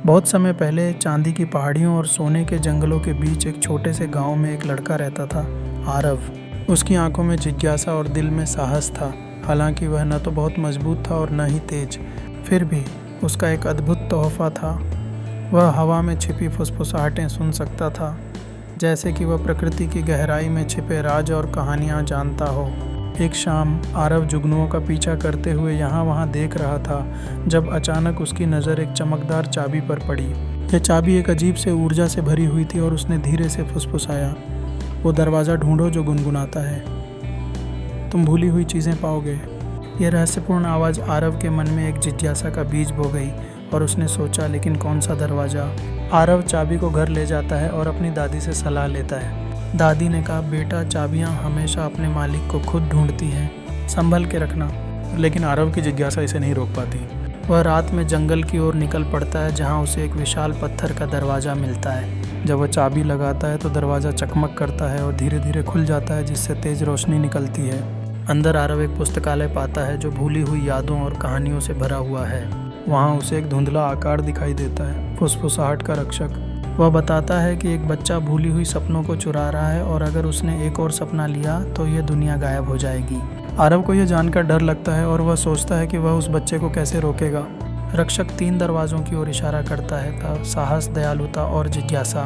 बहुत समय पहले चांदी की पहाड़ियों और सोने के जंगलों के बीच एक छोटे से गांव में एक लड़का रहता था, आरव। उसकी आंखों में जिज्ञासा और दिल में साहस था। हालांकि वह न तो बहुत मजबूत था और न ही तेज, फिर भी उसका एक अद्भुत तोहफा था। वह हवा में छिपी फुसफुसाहटें सुन सकता था, जैसे कि वह प्रकृति की गहराई में छिपे राज और कहानियाँ जानता हो। एक शाम आरव जुगनुओं का पीछा करते हुए यहाँ वहाँ देख रहा था, जब अचानक उसकी नज़र एक चमकदार चाबी पर पड़ी। यह चाबी एक अजीब से ऊर्जा से भरी हुई थी और उसने धीरे से फुसफुसाया, वो दरवाज़ा ढूंढो जो गुनगुनाता है, तुम भूली हुई चीज़ें पाओगे। यह रहस्यपूर्ण आवाज़ आरव के मन में एक जिज्ञासा का बीज बो गई और उसने सोचा, लेकिन कौन सा दरवाज़ा। आरव चाबी को घर ले जाता है और अपनी दादी से सलाह लेता है। दादी ने कहा, बेटा, चाबियां हमेशा अपने मालिक को खुद ढूंढती हैं, संभल के रखना। लेकिन आरव की जिज्ञासा इसे नहीं रोक पाती। वह रात में जंगल की ओर निकल पड़ता है, जहां उसे एक विशाल पत्थर का दरवाज़ा मिलता है। जब वह चाबी लगाता है तो दरवाज़ा चकमक करता है और धीरे धीरे खुल जाता है, जिससे तेज रोशनी निकलती है। अंदर आरव एक पुस्तकालय पाता है जो भूली हुई यादों और कहानियों से भरा हुआ है। वहाँ उसे एक धुंधला आकार दिखाई देता है, फुसफुसाहट का रक्षक। वह बताता है कि एक बच्चा भूली हुई सपनों को चुरा रहा है और अगर उसने एक और सपना लिया तो यह दुनिया गायब हो जाएगी। आरव को यह जानकर डर लगता है और वह सोचता है कि वह उस बच्चे को कैसे रोकेगा। रक्षक 3 दरवाज़ों की ओर इशारा करता है, साहस, दयालुता और जिज्ञासा।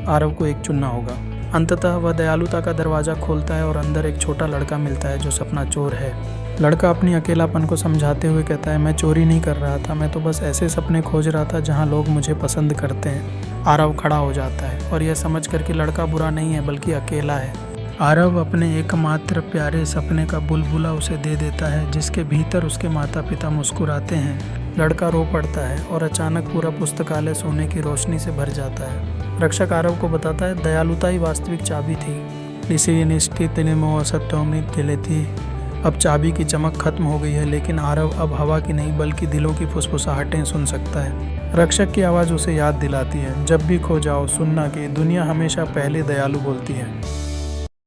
आरव को एक चुनना होगा। अंततः वह दयालुता का दरवाज़ा खोलता है और अंदर एक छोटा लड़का मिलता है जो सपना चोर है। लड़का अपनी अकेलापन को समझाते हुए कहता है, मैं चोरी नहीं कर रहा था, मैं तो बस ऐसे सपने खोज रहा था जहाँ लोग मुझे पसंद करते हैं। आरव खड़ा हो जाता है और यह समझ कर कि लड़का बुरा नहीं है बल्कि अकेला है। आरव अपने एकमात्र प्यारे सपने का बुलबुला उसे दे देता है, जिसके भीतर उसके माता पिता मुस्कुराते हैं। लड़का रो पड़ता है और अचानक पूरा पुस्तकालय सोने की रोशनी से भर जाता है। रक्षक आरव को बताता है, दयालुता ही वास्तविक चाबी थी। थी। अब चाबी की चमक खत्म हो गई है, लेकिन आरव अब हवा की नहीं बल्कि दिलों की फुसफुसाहटें सुन सकता है। रक्षक की आवाज़ उसे याद दिलाती है, जब भी खो जाओ सुनना कि दुनिया हमेशा पहले दयालु बोलती है।